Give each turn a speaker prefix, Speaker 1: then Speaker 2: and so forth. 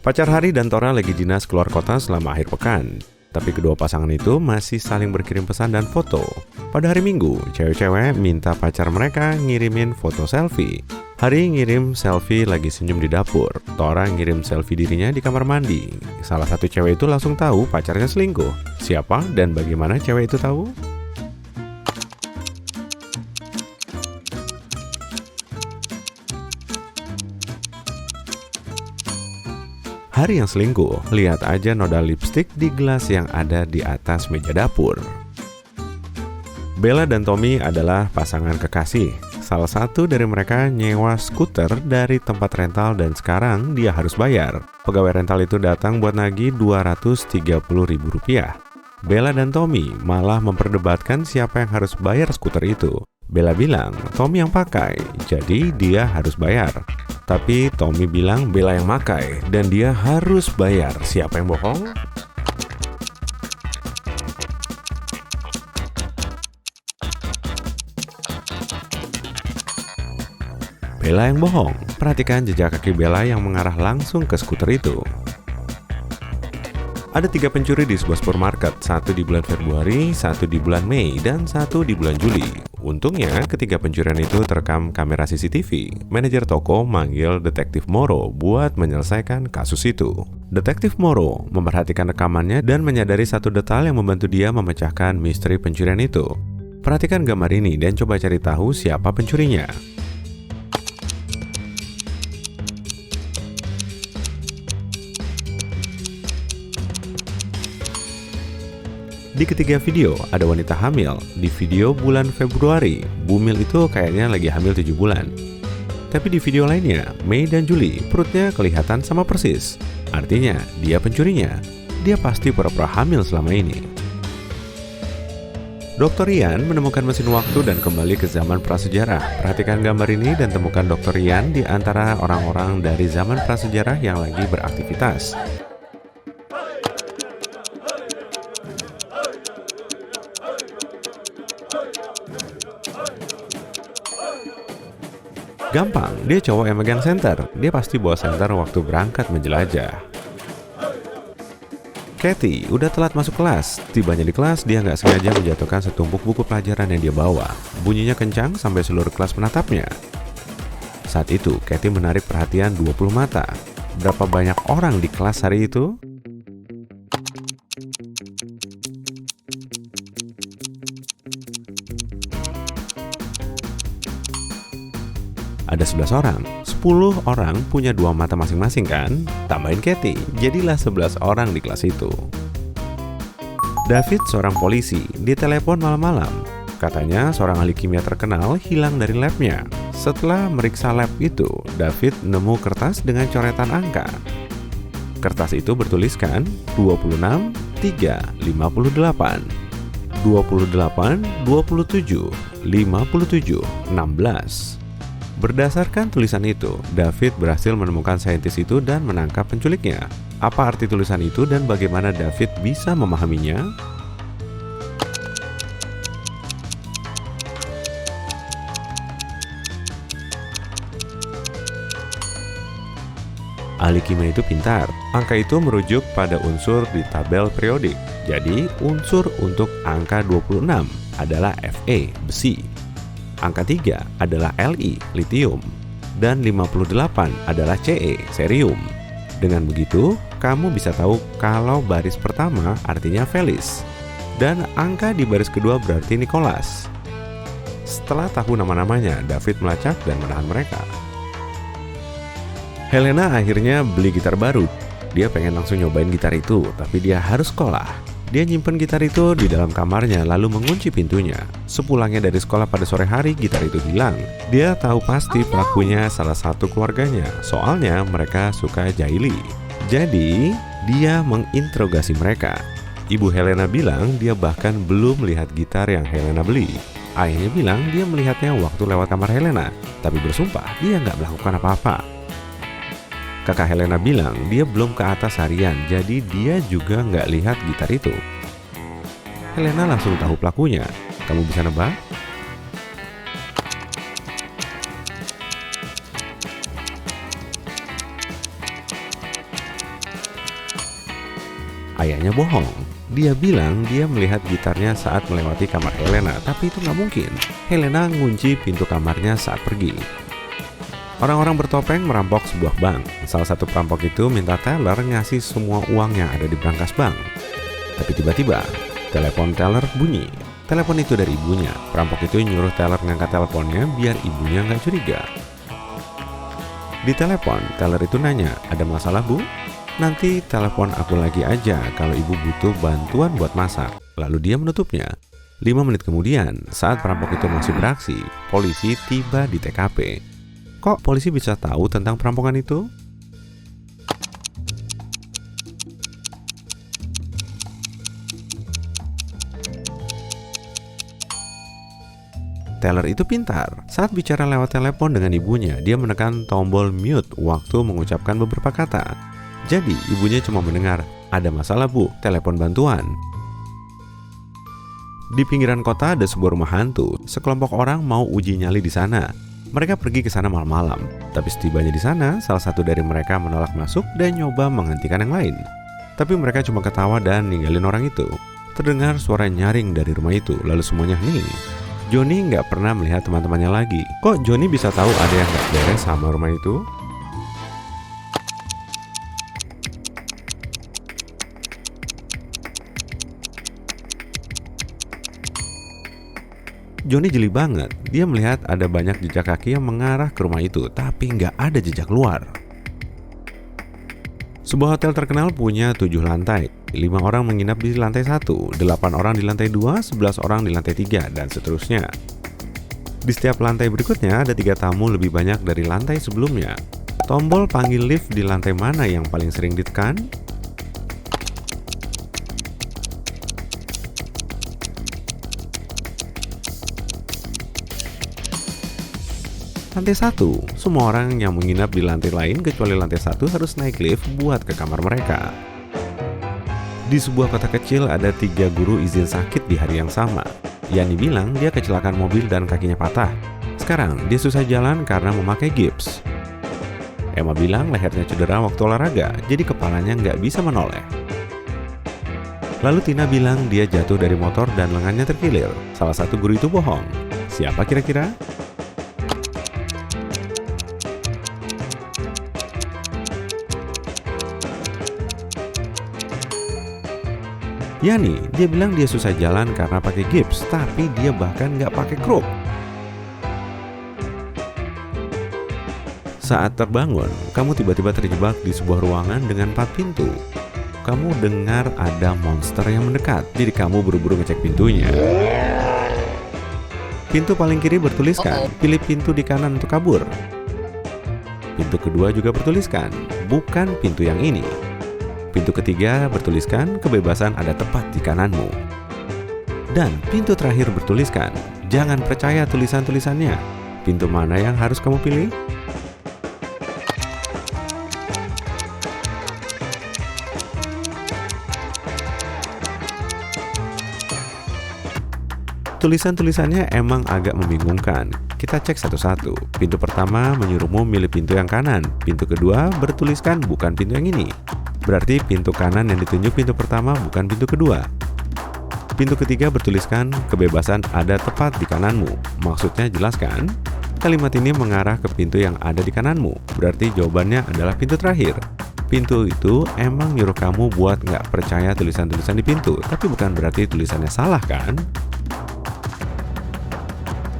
Speaker 1: Pacar Hari dan Tora lagi dinas keluar kota selama akhir pekan. Tapi kedua pasangan itu masih saling berkirim pesan dan foto. Pada hari Minggu, cewek-cewek minta pacar mereka ngirimin foto selfie. Hari ngirim selfie lagi senyum di dapur. Tora ngirim selfie dirinya di kamar mandi. Salah satu cewek itu langsung tahu pacarnya selingkuh. Siapa dan bagaimana cewek itu tahu? Hari yang selingkuh, lihat aja noda lipstik di gelas yang ada di atas meja dapur. Bella dan Tommy adalah pasangan kekasih. Salah satu dari mereka nyewa skuter dari tempat rental dan sekarang dia harus bayar. Pegawai rental itu datang buat nagih Rp230.000. Bella dan Tommy malah memperdebatkan siapa yang harus bayar skuter itu. Bella bilang Tommy yang pakai, jadi dia harus bayar. Tapi Tommy bilang Bella yang pakai dan dia harus bayar. Siapa yang bohong? Bella yang bohong. Perhatikan jejak kaki Bella yang mengarah langsung ke skuter itu. Ada 3 pencuri di sebuah supermarket, satu di bulan Februari, satu di bulan Mei, dan satu di bulan Juli. Untungnya, ketiga pencurian itu terekam kamera CCTV. Manajer toko manggil Detektif Moro buat menyelesaikan kasus itu. Detektif Moro memperhatikan rekamannya dan menyadari satu detail yang membantu dia memecahkan misteri pencurian itu. Perhatikan gambar ini dan coba cari tahu siapa pencurinya. Di ketiga video, ada wanita hamil. Di video bulan Februari, Bumil itu kayaknya lagi hamil 7 bulan. Tapi di video lainnya, Mei dan Juli, perutnya kelihatan sama persis. Artinya, dia pencurinya. Dia pasti pura-pura hamil selama ini. Dr. Ian menemukan mesin waktu dan kembali ke zaman prasejarah. Perhatikan gambar ini dan temukan Dr. Ian di antara orang-orang dari zaman prasejarah yang lagi beraktivitas. Gampang, dia cowok yang megang senter. Dia pasti bawa senter waktu berangkat menjelajah. Kathy udah telat masuk kelas. Tibanya di kelas, dia nggak sengaja menjatuhkan setumpuk buku pelajaran yang dia bawa. Bunyinya kencang sampai seluruh kelas menatapnya. Saat itu, Kathy menarik perhatian 20 mata. Berapa banyak orang di kelas hari itu? Ada 11 orang, 10 orang punya 2 mata masing-masing kan? Tambahin Kathy, jadilah 11 orang di kelas itu. David seorang polisi, ditelepon malam-malam. Katanya seorang ahli kimia terkenal hilang dari labnya. Setelah meriksa lab itu, David nemu kertas dengan coretan angka. Kertas itu bertuliskan 26, 3, 58, 28, 27, 57, 16. Berdasarkan tulisan itu, David berhasil menemukan saintis itu dan menangkap penculiknya. Apa arti tulisan itu dan bagaimana David bisa memahaminya? Ahli kimia itu pintar. Angka itu merujuk pada unsur di tabel periodik. Jadi, unsur untuk angka 26 adalah Fe, besi. Angka 3 adalah Li, litium, dan 58 adalah Ce, cerium. Dengan begitu, kamu bisa tahu kalau baris pertama artinya Felis, dan angka di baris kedua berarti Nicholas. Setelah tahu nama-namanya, David melacak dan menahan mereka. Helena akhirnya beli gitar baru. Dia pengen langsung nyobain gitar itu, tapi dia harus sekolah. Dia nyimpen gitar itu di dalam kamarnya lalu mengunci pintunya. Sepulangnya dari sekolah pada sore hari, gitar itu hilang. Dia tahu pasti pelakunya salah satu keluarganya, soalnya mereka suka jahili. Jadi, dia menginterogasi mereka. Ibu Helena bilang dia bahkan belum melihat gitar yang Helena beli. Ayahnya bilang dia melihatnya waktu lewat kamar Helena, tapi bersumpah dia nggak melakukan apa-apa. Kakak Helena bilang dia belum ke atas harian, jadi dia juga nggak lihat gitar itu. Helena langsung tahu pelakunya. Kamu bisa nebak? Ayahnya bohong. Dia bilang dia melihat gitarnya saat melewati kamar Helena, tapi itu nggak mungkin. Helena ngunci pintu kamarnya saat pergi. Orang-orang bertopeng merampok sebuah bank. Salah satu perampok itu minta teller ngasih semua uang yang ada di brankas bank. Tapi tiba-tiba, telepon teller bunyi. Telepon itu dari ibunya. Perampok itu nyuruh teller ngangkat teleponnya biar ibunya nggak curiga. Di telepon, teller itu nanya, "Ada masalah, Bu? Nanti telepon aku lagi aja kalau ibu butuh bantuan buat masak." Lalu dia menutupnya. 5 menit kemudian, saat perampok itu masih beraksi, polisi tiba di TKP. Kok polisi bisa tahu tentang perampokan itu? Teller itu pintar. Saat bicara lewat telepon dengan ibunya, dia menekan tombol mute waktu mengucapkan beberapa kata. Jadi, ibunya cuma mendengar, "Ada masalah, Bu, telepon bantuan." Di pinggiran kota ada sebuah rumah hantu. Sekelompok orang mau uji nyali di sana. Mereka pergi ke sana malam-malam. Tapi setibanya di sana, salah satu dari mereka menolak masuk dan nyoba menghentikan yang lain. Tapi mereka cuma ketawa dan ninggalin orang itu. Terdengar suara nyaring dari rumah itu, lalu semuanya hening. Johnny nggak pernah melihat teman-temannya lagi. Kok Johnny bisa tahu ada yang nggak beres sama rumah itu? Johnny jeli banget. Dia melihat ada banyak jejak kaki yang mengarah ke rumah itu, tapi nggak ada jejak luar. Sebuah hotel terkenal punya 7 lantai. 5 orang menginap di lantai 1, 8 orang di lantai 2, 11 orang di lantai 3, dan seterusnya. Di setiap lantai berikutnya ada 3 tamu lebih banyak dari lantai sebelumnya. Tombol panggil lift di lantai mana yang paling sering ditekan? Lantai 1, semua orang yang menginap di lantai lain kecuali lantai 1 harus naik lift buat ke kamar mereka. Di sebuah kota kecil ada 3 guru izin sakit di hari yang sama. Yani bilang dia kecelakaan mobil dan kakinya patah. Sekarang dia susah jalan karena memakai gips. Emma bilang lehernya cedera waktu olahraga, jadi kepalanya nggak bisa menoleh. Lalu Tina bilang dia jatuh dari motor dan lengannya terkilir. Salah satu guru itu bohong. Siapa kira-kira? Yani, dia bilang dia susah jalan karena pakai gips, tapi dia bahkan nggak pakai kruk. Saat terbangun, kamu tiba-tiba terjebak di sebuah ruangan dengan 4 pintu. Kamu dengar ada monster yang mendekat, jadi kamu buru-buru ngecek pintunya. Pintu paling kiri bertuliskan, pilih pintu di kanan untuk kabur. Pintu kedua juga bertuliskan, bukan pintu yang ini. Pintu ketiga bertuliskan, kebebasan ada tepat di kananmu. Dan pintu terakhir bertuliskan, jangan percaya tulisan-tulisannya. Pintu mana yang harus kamu pilih? Tulisan-tulisannya emang agak membingungkan. Kita cek satu-satu. Pintu pertama menyuruhmu milih pintu yang kanan. Pintu kedua bertuliskan bukan pintu yang ini. Berarti pintu kanan yang ditunjuk pintu pertama bukan pintu kedua. Pintu ketiga bertuliskan kebebasan ada tepat di kananmu. Maksudnya jelas kan? Kalimat ini mengarah ke pintu yang ada di kananmu. Berarti jawabannya adalah pintu terakhir. Pintu itu emang nyuruh kamu buat nggak percaya tulisan-tulisan di pintu. Tapi bukan berarti tulisannya salah kan?